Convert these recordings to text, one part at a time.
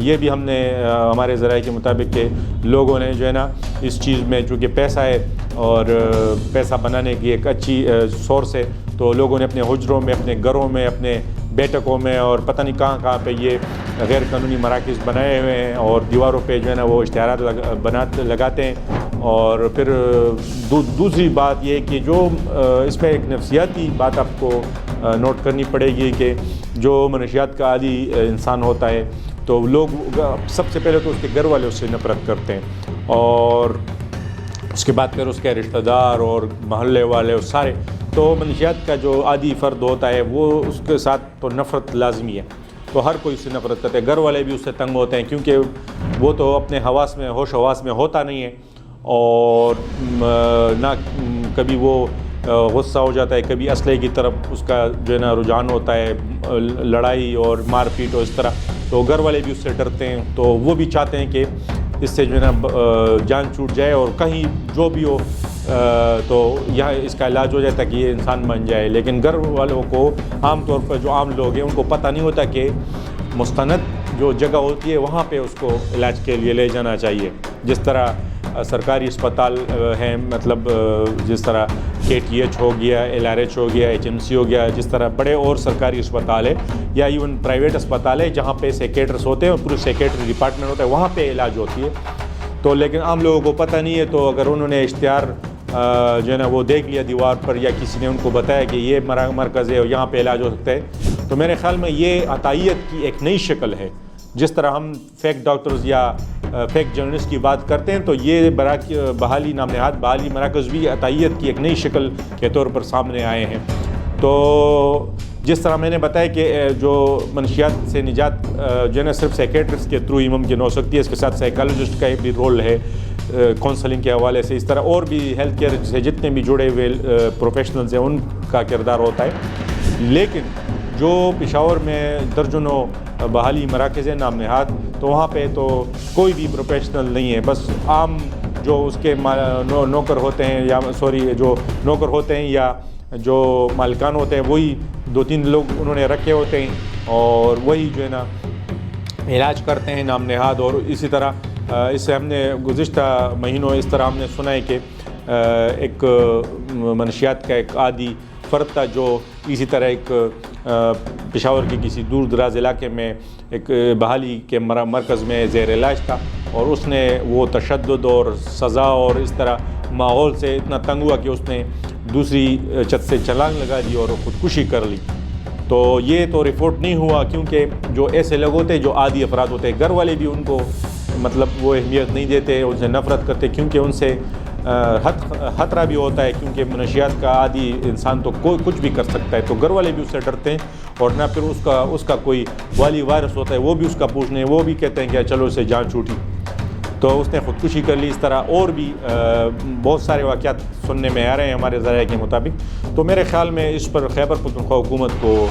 یہ بھی ہم نے ہمارے ذرائع کے مطابق کہ لوگوں نے جو ہے نا اس چیز میں چونکہ پیسہ ہے اور پیسہ بنانے کی ایک اچھی سورس ہے، تو لوگوں نے اپنے حجروں میں، اپنے گھروں میں، اپنے بیٹھکوں میں اور پتہ نہیں کہاں کہاں پہ یہ غیر قانونی مراکز بنائے ہوئے ہیں، اور دیواروں پہ جو ہے نا وہ اشتہارات لگاتے ہیں۔ اور پھر دوسری بات یہ کہ جو اس میں ایک نفسیاتی بات آپ کو نوٹ کرنی پڑے گی کہ جو منشیات کا عادی انسان ہوتا ہے تو لوگ سب سے پہلے تو اس کے گھر والے اس سے نفرت کرتے ہیں، اور اس کے بعد پھر اس کے رشتہ دار اور محلے والے اور سارے۔ تو منشیات کا جو عادی فرد ہوتا ہے وہ اس کے ساتھ تو نفرت لازمی ہے، تو ہر کوئی اس سے نفرت کرتا ہے۔ گھر والے بھی اس سے تنگ ہوتے ہیں کیونکہ وہ تو اپنے حواس میں، ہوش حواس میں ہوتا نہیں ہے، اور نہ کبھی وہ غصہ ہو جاتا ہے، کبھی اسلحے کی طرف اس کا جو ہے نا رجحان ہوتا ہے، لڑائی اور مار پیٹ اور اس طرح۔ تو گھر والے بھی اس سے ڈرتے ہیں، تو وہ بھی چاہتے ہیں کہ اس سے جو ہے نا جان چھوٹ جائے اور کہیں جو بھی ہو تو یہاں اس کا علاج ہو جائے تاکہ یہ انسان بن جائے۔ لیکن گھر والوں کو عام طور پر جو عام لوگ ہیں ان کو پتہ نہیں ہوتا کہ مستند جو جگہ ہوتی ہے وہاں پہ اس کو علاج کے لیے لے جانا چاہیے۔ جس طرح سرکاری اسپتال ہیں، مطلب جس طرح KTH ہو گیا، LRH ہو گیا، HMC ہو گیا، جس طرح بڑے اور سرکاری اسپتال ہے یا ایون پرائیویٹ اسپتال ہے جہاں پہ سیکیٹرس ہوتے ہیں اور پورے سیکیٹری ڈپارٹمنٹ ہوتا ہے، وہاں پہ علاج ہوتی ہے۔ تو لیکن عام لوگوں کو پتہ نہیں ہے، تو اگر انہوں نے اشتہار جو ہے نا وہ دیکھ لیا دیوار پر، یا کسی نے ان کو بتایا کہ یہ مرکز ہے اور یہاں پہ علاج ہو سکتا ہے، تو میرے خیال میں یہ عطائیت کی ایک نئی شکل ہے۔ جس طرح ہم فیک ڈاکٹرز یا فیک جرنلسٹ کی بات کرتے ہیں، تو یہ بحالی نام نہاد بحالی مراکز بھی عطائیت کی ایک نئی شکل کے طور پر سامنے آئے ہیں۔ تو جس طرح میں نے بتایا کہ جو منشیات سے نجات جو ہے نا صرف سیکیٹرسٹ کے تھرو ہی ممکن ہو سکتی ہے، اس کے ساتھ سائیکالوجسٹ کا بھی رول ہے کونسلنگ کے حوالے سے، اس طرح اور بھی ہیلتھ کیئر سے جتنے بھی جڑے ہوئے پروفیشنلز ہیں ان کا کردار ہوتا ہے۔ لیکن جو پشاور میں درجنوں بحالی مراکز ہیں نام نہاد، تو وہاں پہ تو کوئی بھی پروفیشنل نہیں ہے، بس عام جو اس کے نوکر ہوتے ہیں جو نوکر ہوتے ہیں یا جو مالکان ہوتے ہیں، وہی 2-3 لوگ انہوں نے رکھے ہوتے ہیں اور وہی جو ہے نا علاج کرتے ہیں نام نہاد۔ اور اسی طرح اس سے ہم نے گزشتہ مہینوں اس طرح ہم نے سنا ہے کہ ایک منشیات کا ایک عادی فرد تھا جو اسی طرح ایک پشاور کے کسی دور دراز علاقے میں ایک بحالی کے مرکز میں زیر علاج تھا، اور اس نے وہ تشدد اور سزا اور اس طرح ماحول سے اتنا تنگ ہوا کہ اس نے دوسری چھت سے چھلانگ لگا دی اور خودکشی کر لی۔ تو یہ تو رپورٹ نہیں ہوا، کیونکہ جو ایسے لوگ ہوتے ہیں جو عادی افراد ہوتے ہیں، گھر والے بھی ان کو مطلب وہ اہمیت نہیں دیتے، ان سے نفرت کرتے، کیونکہ ان سے خطرہ بھی ہوتا ہے، کیونکہ منشیات کا عادی انسان تو کچھ بھی کر سکتا ہے، تو گھر والے بھی اس سے ڈرتے ہیں، اور نہ پھر اس کا کوئی والی وارث ہوتا ہے وہ بھی اس کا پوچھنے، وہ بھی کہتے ہیں کہ چلو اسے جان چھوٹی، تو اس نے خودکشی کر لی۔ اس طرح اور بھی بہت سارے واقعات سننے میں آ رہے ہیں ہمارے ذرائع کے مطابق۔ تو میرے خیال میں اس پر خیبر پختونخوا حکومت کو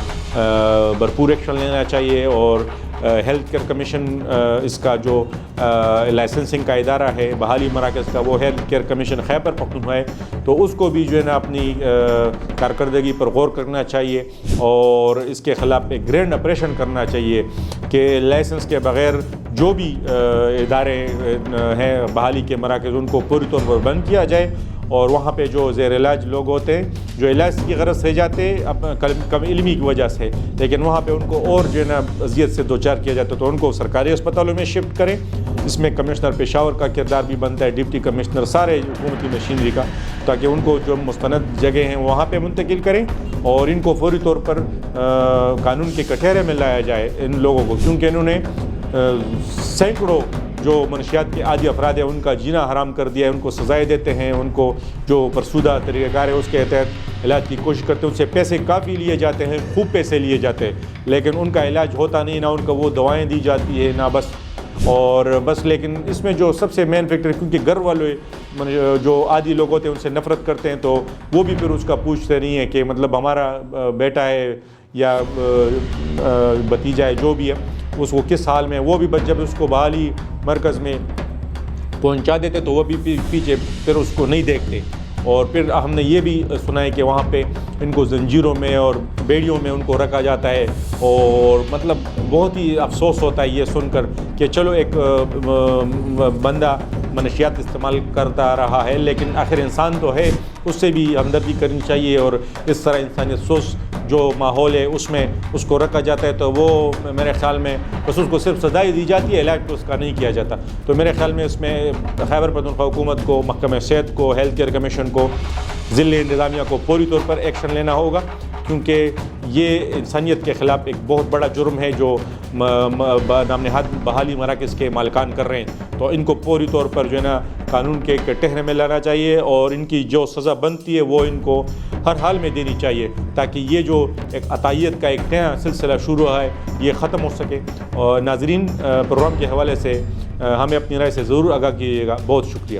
بھرپور ایکشن لینا چاہیے، اور ہیلتھ کیئر کمیشن اس کا جو لائسنسنگ کا ادارہ ہے بحالی مراکز کا، وہ health care commission Khyber Pakhtunkhwa ہے، تو اس کو بھی جو ہے نا اپنی کارکردگی پر غور کرنا چاہیے، اور اس کے خلاف ایک گرینڈ آپریشن کرنا چاہیے کہ لائسنس کے بغیر جو بھی ادارے ہیں بحالی کے مراکز ان کو پوری طور پر بند کیا جائے، اور وہاں پہ جو زیر علاج لوگ ہوتے ہیں جو علاج کی غرض سے جاتے کم علمی کی وجہ سے، لیکن وہاں پہ ان کو اور جو ہے نا اذیت سے دوچار کیا جاتا ہے، تو ان کو سرکاری اسپتالوں میں شفٹ کریں۔ اس میں کمشنر پشاور کا کردار بھی بنتا ہے، ڈپٹی کمشنر، سارے حکومتی مشینری کا، تاکہ ان کو جو مستند جگہ ہیں وہاں پہ منتقل کریں، اور ان کو فوری طور پر قانون کے کٹہرے میں لایا جائے ان لوگوں کو، کیونکہ انہوں نے سینکڑوں جو منشیات کے عادی افراد ہیں ان کا جینا حرام کر دیا ہے، ان کو سزائیں دیتے ہیں، ان کو جو فرسودہ طریقہ کار ہے اس کے تحت علاج کی کوشش کرتے ہیں، ان سے پیسے کافی لیے جاتے ہیں، خوب پیسے لیے جاتے ہیں، لیکن ان کا علاج ہوتا نہیں، نہ ان کو وہ دوائیں دی جاتی ہے، نہ بس لیکن اس میں جو سب سے مین فیکٹر ہے، کیونکہ گھر والے جو عادی لوگ ہوتے ہیں ان سے نفرت کرتے ہیں، تو وہ بھی پھر اس کا پوچھتے نہیں ہیں کہ مطلب ہمارا بیٹا ہے یا بھتیجا ہے جو بھی ہے اس کو کس حال میں، وہ بھی جب اس کو بحالی مرکز میں پہنچا دیتے تو وہ بھی پیچھے پھر اس کو نہیں دیکھتے، اور پھر ہم نے یہ بھی سنا ہے کہ وہاں پہ ان کو زنجیروں میں اور بیڑیوں میں ان کو رکھا جاتا ہے، اور مطلب بہت ہی افسوس ہوتا ہے یہ سن کر کہ چلو ایک بندہ منشیات استعمال کرتا رہا ہے، لیکن آخر انسان تو ہے، اس سے بھی ہمدردی کرنی چاہیے، اور اس طرح انسانیت سوچ جو ماحول ہے اس میں اس کو رکھا جاتا ہے تو وہ میرے خیال میں بس اس کو صرف سزائیں دی جاتی ہے، علاج تو اس کا نہیں کیا جاتا۔ تو میرے خیال میں اس میں خیبر پختونخوا حکومت کو، محکمہ صحت کو، ہیلتھ کیئر کمیشن کو، ضلعی انتظامیہ کو پوری طور پر ایکشن لینا ہوگا، کیونکہ یہ انسانیت کے خلاف ایک بہت بڑا جرم ہے جو نام نہاد بحالی مراکز کے مالکان کر رہے ہیں۔ تو ان کو پوری طور پر جو ہے نا قانون کے ایک ٹہرے میں لانا چاہیے، اور ان کی جو سزا بنتی ہے وہ ان کو ہر حال میں دینی چاہیے، تاکہ یہ جو ایک عطائیت کا ایک نیا سلسلہ شروع ہے یہ ختم ہو سکے۔ اور ناظرین، پروگرام کے حوالے سے ہمیں اپنی رائے سے ضرور آگاہ کیجیے گا۔ بہت شکریہ۔